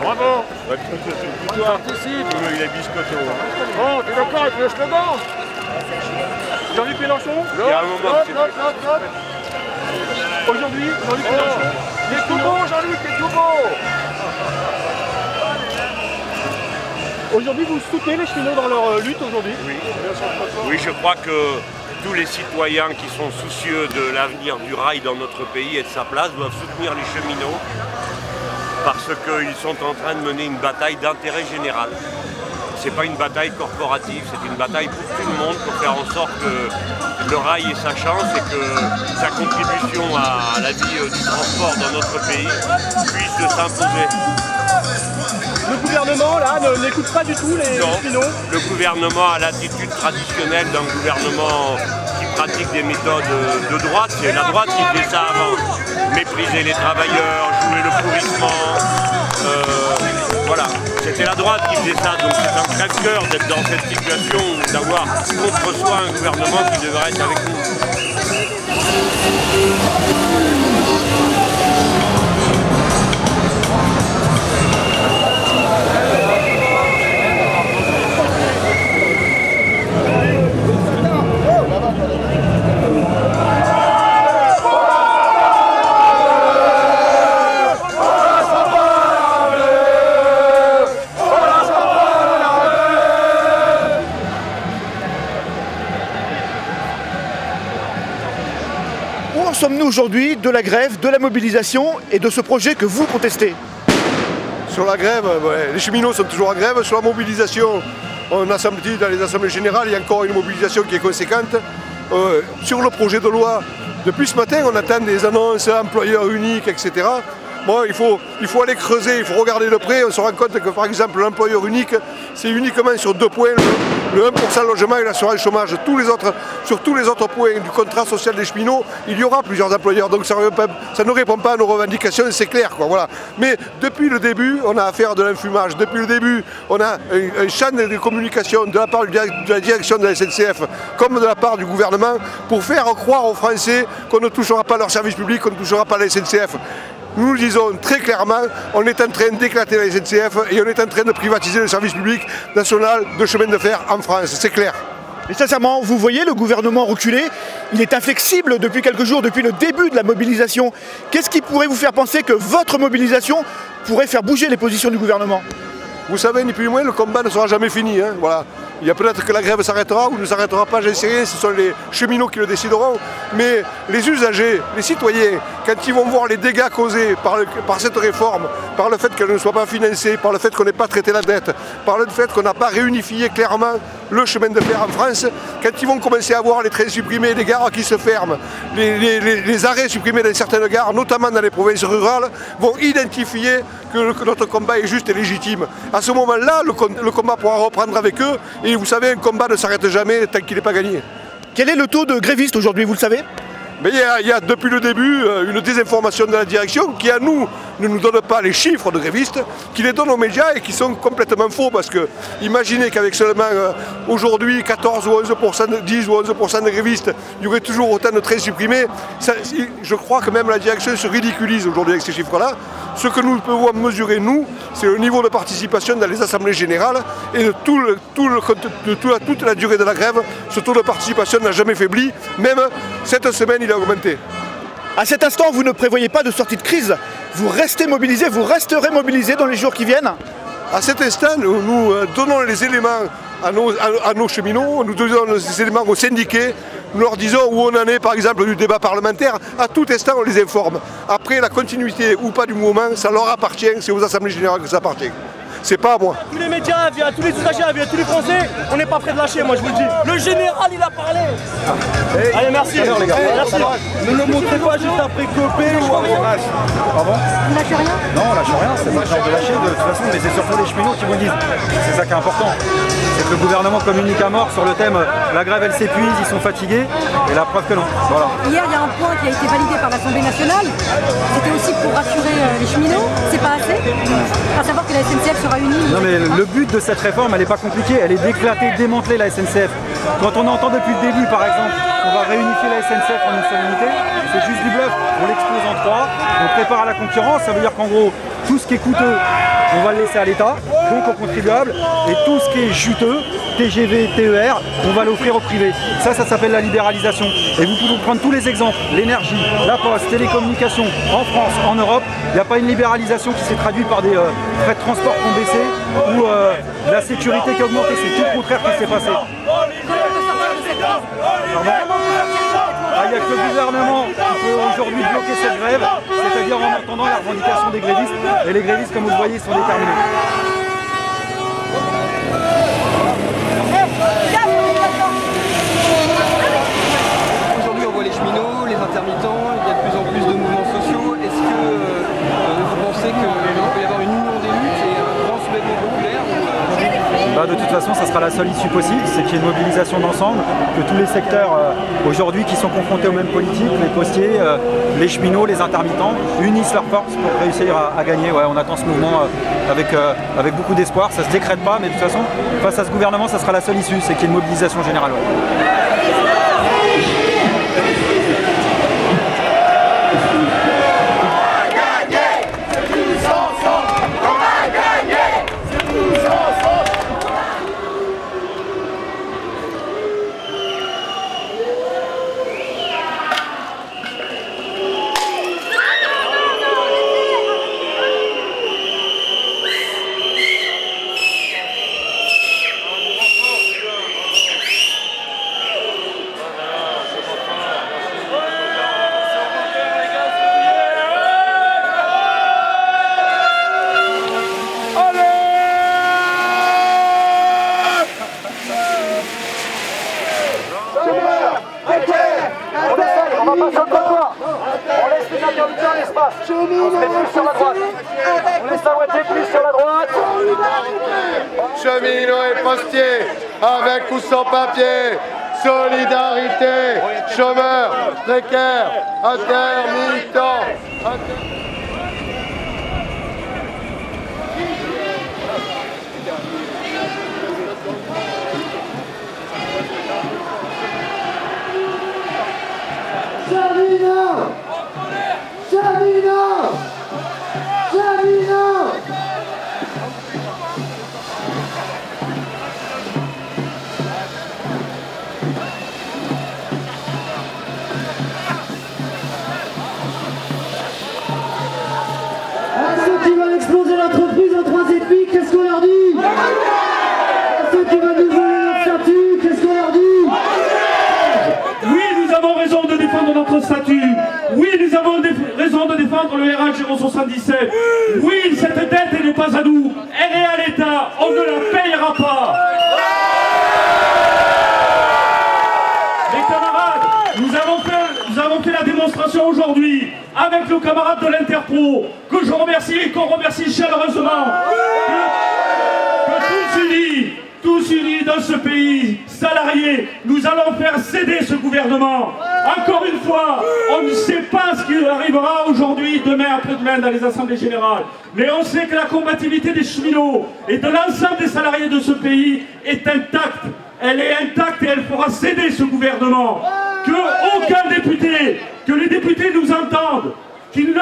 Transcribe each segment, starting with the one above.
Bravo. Il est biscotto. Bon, t'es d'accord avec le slogan? Jean-Luc Mélenchon? Il y a un moment Aujourd'hui, Jean-Luc Mélenchon. Il est tout beau, Jean-Luc, il est tout beau. Aujourd'hui, vous soutenez les cheminots dans leur lutte aujourd'hui? Oui. Oui, je crois que tous les citoyens qui sont soucieux de l'avenir du rail dans notre pays et de sa place doivent soutenir les cheminots parce qu'ils sont en train de mener une bataille d'intérêt général. Ce n'est pas une bataille corporative, c'est une bataille pour tout le monde, pour faire en sorte que le rail ait sa chance et que sa contribution à la vie du transport dans notre pays puisse s'imposer. Le gouvernement, là, n'écoute pas du tout les cheminots? Le gouvernement a l'attitude traditionnelle d'un gouvernement qui pratique des méthodes de droite. C'est la droite qui faisait ça avant. Mépriser les travailleurs, jouer le pourrissement. Voilà, c'était la droite qui faisait ça. Donc c'est un crève-cœur d'être dans cette situation, d'avoir contre soi un gouvernement qui devrait être avec nous. Où en sommes-nous aujourd'hui de la grève, de la mobilisation et de ce projet que vous contestez? Sur la grève, les cheminots sont toujours en grève. Sur la mobilisation, on a senti dans les assemblées générales, il y a encore une mobilisation qui est conséquente. Sur le projet de loi, depuis ce matin, on attend des annonces, employeurs uniques, etc. Bon, il faut aller creuser, il faut regarder de près. On se rend compte que par exemple l'employeur unique, c'est uniquement sur 2 points, le 1% logement et l'assurance chômage. Sur tous les autres points du contrat social des cheminots, il y aura plusieurs employeurs. Donc ça ne répond pas à nos revendications, c'est clair, quoi, voilà. Mais depuis le début, on a affaire de l'enfumage. Depuis le début, on a un champ de communication de la part de la direction de la SNCF comme de la part du gouvernement pour faire croire aux Français qu'on ne touchera pas leur service public, qu'on ne touchera pas la SNCF. Nous le disons très clairement, on est en train d'éclater la SNCF et on est en train de privatiser le service public national de chemin de fer en France, c'est clair. Mais sincèrement, vous voyez le gouvernement reculer, il est inflexible depuis quelques jours, depuis le début de la mobilisation. Qu'est-ce qui pourrait vous faire penser que votre mobilisation pourrait faire bouger les positions du gouvernement? Vous savez, ni plus ni moins, le combat ne sera jamais fini. Hein, voilà. Il y a peut-être que la grève s'arrêtera ou ne s'arrêtera pas, j'en sais rien, ce sont les cheminots qui le décideront. Mais les usagers, les citoyens, quand ils vont voir les dégâts causés par cette réforme, par le fait qu'elle ne soit pas financée, par le fait qu'on n'ait pas traité la dette, par le fait qu'on n'a pas réunifié clairement le chemin de fer en France, quand ils vont commencer à voir les trains supprimés, les gares qui se ferment, les arrêts supprimés dans certaines gares, notamment dans les provinces rurales, vont identifier que notre combat est juste et légitime. À ce moment-là, le combat pourra reprendre avec eux. Et vous savez, un combat ne s'arrête jamais tant qu'il n'est pas gagné. Quel est le taux de grévistes aujourd'hui, vous le savez? Mais il y a depuis le début une désinformation de la direction qui à nous ne nous donne pas les chiffres de grévistes, qui les donne aux médias et qui sont complètement faux parce que imaginez qu'avec seulement aujourd'hui 14 ou 11%, 10 ou 11% de grévistes, il y aurait toujours autant de trains supprimés. Je crois que même la direction se ridiculise aujourd'hui avec ces chiffres-là. Ce que nous pouvons mesurer, nous, c'est le niveau de participation dans les assemblées générales et de toute la durée de la grève, ce taux de participation n'a jamais faibli, même cette semaine il a augmenté. À cet instant, vous ne prévoyez pas de sortie de crise, vous restez mobilisés, vous resterez mobilisés dans les jours qui viennent? À cet instant, nous donnons les éléments à nos cheminots, nous donnons les éléments aux syndiqués, nous leur disons où on en est par exemple du débat parlementaire, à tout instant on les informe. Après la continuité ou pas du mouvement, ça leur appartient, c'est aux assemblées générales que ça appartient. C'est pas à moi. Tous les médias, via tous les usagers, via tous les Français, on n'est pas prêt de lâcher, moi je vous le dis. Le général il a parlé. Allez merci. Les gars. Merci. Ne le montrez pas juste après Copé ou Pardon? On lâche rien? Non, on lâche rien, c'est pas le genre de lâcher de toute façon, mais c'est surtout les cheminots qui vous le disent. C'est ça qui est important. C'est que le gouvernement communique à mort sur le thème la grève elle s'épuise, ils sont fatigués, et la preuve que non. Voilà. Hier, il y a un point qui a été validé par l'Assemblée nationale. C'était aussi pour rassurer les cheminots. C'est pas assez. À savoir que la SNCF sera unie. Non mais le but de cette réforme, elle n'est pas compliquée, elle est d'éclater, de démanteler la SNCF. Quand on entend depuis le début, par exemple, qu'on va réunifier la SNCF en une seule unité, c'est juste du bluff. On l'expose en trois, on prépare à la concurrence, ça veut dire qu'en gros, tout ce qui est coûteux, on va le laisser à l'État, donc aux contribuables, et tout ce qui est juteux, TGV, TER, on va l'offrir au privé. Ça s'appelle la libéralisation. Et vous pouvez prendre tous les exemples, l'énergie, la poste, télécommunications, en France, en Europe, il n'y a pas une libéralisation qui s'est traduite par des frais de transport qui ont baissé ou la sécurité qui a augmenté, c'est tout le contraire qui s'est passé. Il n'y a que le gouvernement qui peut aujourd'hui bloquer cette grève, c'est-à-dire en entendant la revendication des grévistes. Et les grévistes, comme vous le voyez, sont déterminés. Aujourd'hui, on voit les cheminots, les intermittents, il y a de plus en plus de mouvements sociaux. Est-ce que vous pensez qu'il peut y avoir une union des luttes et un grand soulèvement populaire De toute façon, ça sera la seule issue possible, c'est qu'il y ait une mobilisation d'ensemble, que tous les secteurs aujourd'hui qui sont confrontés aux mêmes politiques, les postiers, les cheminots, les intermittents, unissent leurs forces pour réussir à gagner. Ouais, on attend ce mouvement avec beaucoup d'espoir, ça ne se décrète pas, mais de toute façon, face à ce gouvernement, ça sera la seule issue, c'est qu'il y ait une mobilisation générale. Ouais. On laisse les intermittents à l'espace. On se met plus sur la droite. On laisse la moitié plus sur la droite. Cheminots et postiers, avec ou sans papier, solidarité, chômeurs, précaires, intermittents. Cheminot! Cheminot! Cheminot! À ceux qui veulent exploser l'entreprise en 3 épiques, qu'est-ce qu'on leur dit? À ceux qui veulent nous voler notre statut, qu'est-ce qu'on leur dit? Oui, nous avons raison de défendre notre statut. Oui, nous avons raison de défendre le RH 077. Oui, cette dette, elle n'est pas à nous. Elle est à l'État. On ne la payera pas. Mes camarades, nous avons fait la démonstration aujourd'hui avec nos camarades de l'Interpro, que je remercie et qu'on remercie chaleureusement. Que tous unis dans ce pays, salariés, nous allons faire céder ce gouvernement. Encore une fois, on ne sait pas ce qui arrivera aujourd'hui, demain, après-demain dans les assemblées générales. Mais on sait que la combativité des cheminots et de l'ensemble des salariés de ce pays est intacte. Elle est intacte et elle fera céder ce gouvernement. Que aucun député, que les députés nous entendent, qu'ils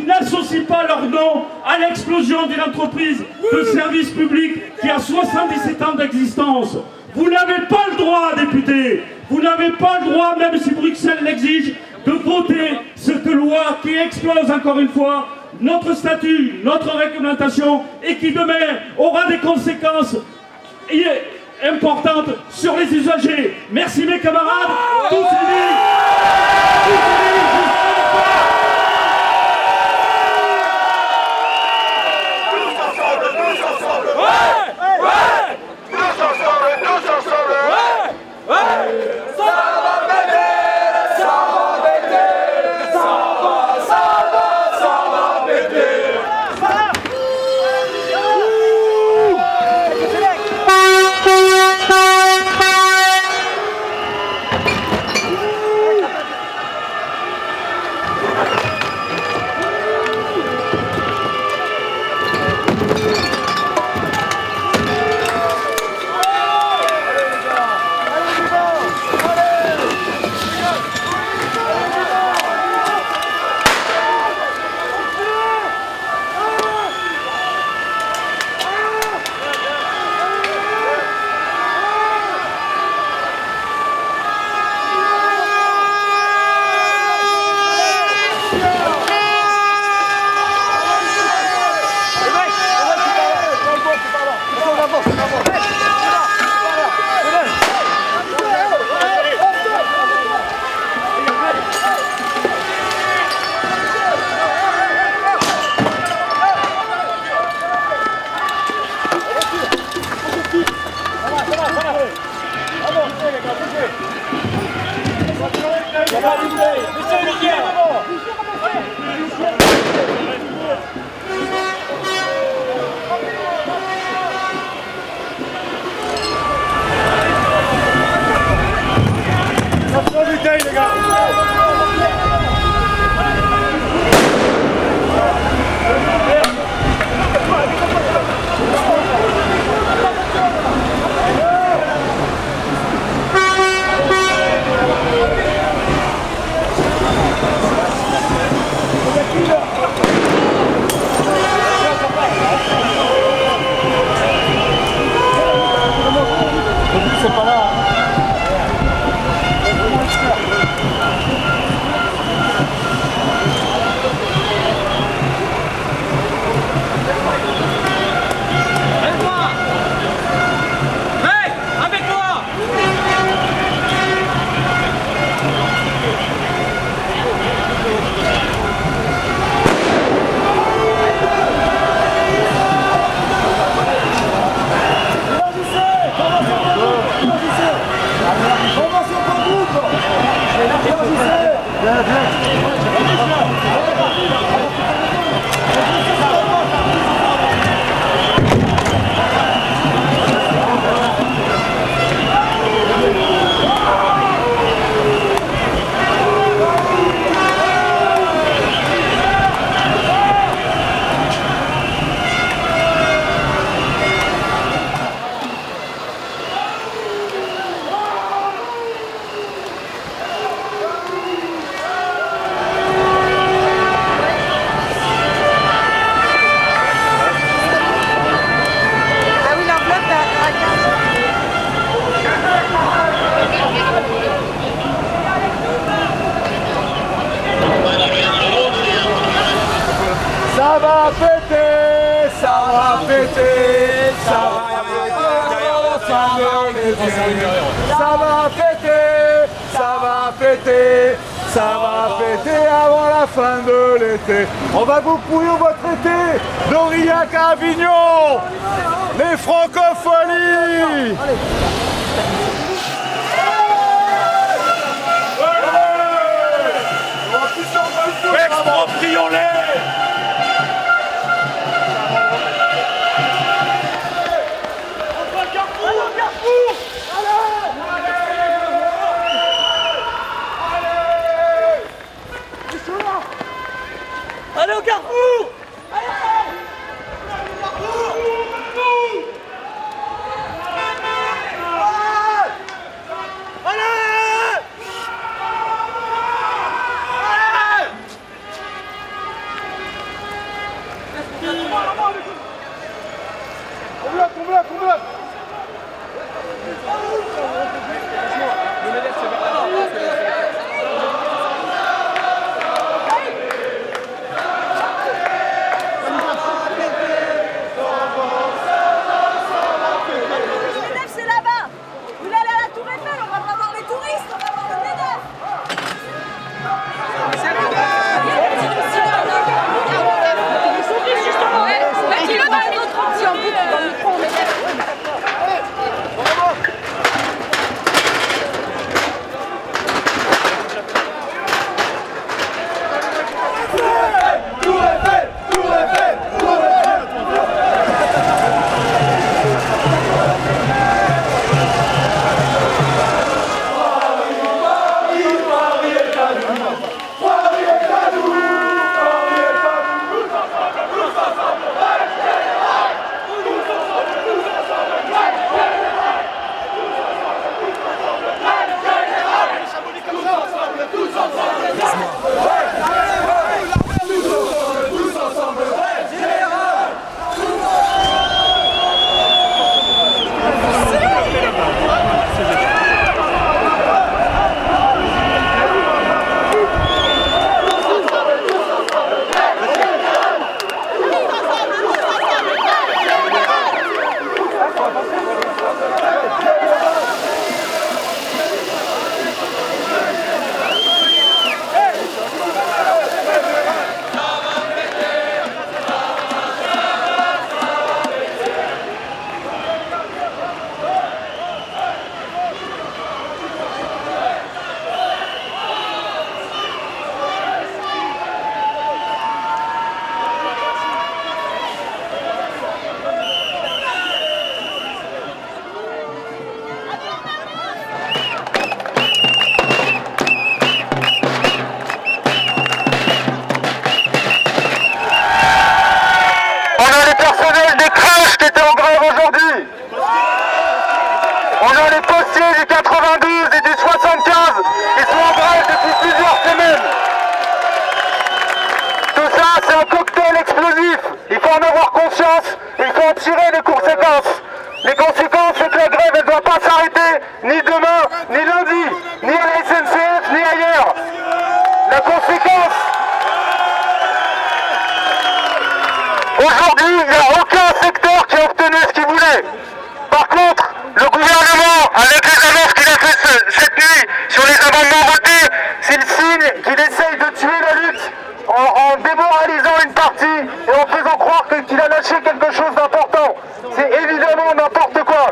n'associent pas leur nom à l'explosion d'une entreprise de service public qui a 77 ans d'existence. Vous n'avez pas le droit, députés, vous n'avez pas le droit, même si Bruxelles l'exige, de voter cette loi qui explose encore une fois notre statut, notre réglementation et qui demain aura des conséquences importantes sur les usagers. Merci mes camarades, tous unis. Ça va péter, ça va péter, ça va péter, ça va péter, ça va péter, ça va péter avant la fin de l'été. On va vous pourrir votre été d'Aurillac à Avignon, les francophonies. Exproprions-les! Allez au Carrefour! Combien On a les postiers du 92 et du 75 qui sont en grève depuis plusieurs semaines. Tout ça, c'est un cocktail explosif. Il faut en avoir conscience, il faut en tirer les conséquences. Les conséquences, c'est que la grève, elle ne doit pas s'arrêter, ni demain, ni lundi, ni à la SNCF, ni ailleurs. La conséquence, aujourd'hui, il n'y a aucun secteur qui a obtenu ce qu'il voulait. Par contre, le gouvernement, avec les annonces qu'il a fait cette nuit sur les amendements votés, c'est le signe qu'il essaye de tuer la lutte en démoralisant une partie et en faisant croire qu'il a lâché quelque chose d'important. C'est évidemment n'importe quoi.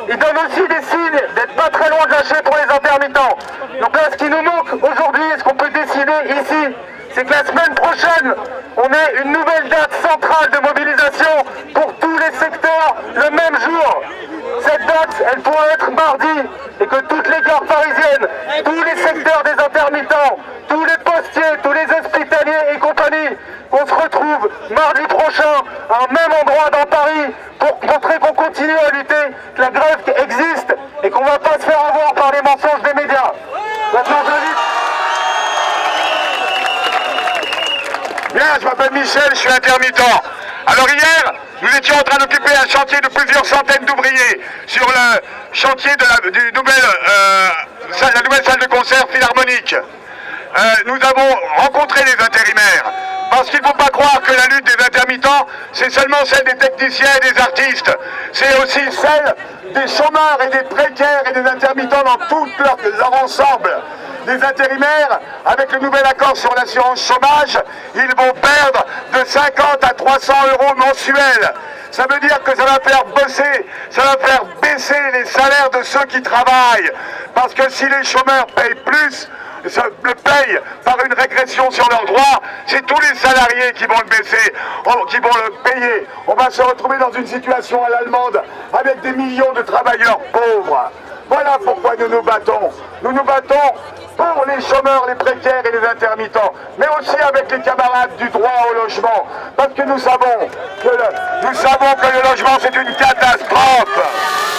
Il donne aussi des signes d'être pas très loin de lâcher pour les intermittents. Donc là, ce qui nous manque aujourd'hui, ce qu'on peut décider ici, c'est que la semaine prochaine, on ait une nouvelle date centrale de mobilisation pour tous les secteurs le même jour. Cette date, elle pourrait être mardi et que toutes les gares parisiennes, tous les secteurs des intermittents, tous les postiers, tous les hospitaliers et compagnie, qu'on se retrouve mardi prochain à un même endroit dans Paris pour montrer qu'on continue à lutter, que la grève existe et qu'on ne va pas se faire avoir par les mensonges des médias. Maintenant, j'invite... Bien, je m'appelle Michel, je suis intermittent. Alors hier, nous étions en train d'occuper un chantier de plusieurs centaines d'ouvriers sur le chantier de la nouvelle salle de concert philharmonique. Nous avons rencontré les intérimaires, parce qu'il ne faut pas croire que la lutte des intermittents, c'est seulement celle des techniciens et des artistes. C'est aussi celle des chômeurs et des précaires et des intermittents dans tout leur ensemble. Les intérimaires, avec le nouvel accord sur l'assurance chômage, ils vont perdre de 50 à 300 € mensuels. Ça veut dire que ça va faire bosser, ça va faire baisser les salaires de ceux qui travaillent. Parce que si les chômeurs payent plus, le payent par une régression sur leurs droits, c'est tous les salariés qui vont le baisser, qui vont le payer. On va se retrouver dans une situation à l'allemande avec des millions de travailleurs pauvres. Voilà pourquoi nous nous battons. Nous nous battons pour les chômeurs, les précaires et les intermittents, mais aussi avec les camarades du droit au logement, parce que nous savons que le logement c'est une catastrophe.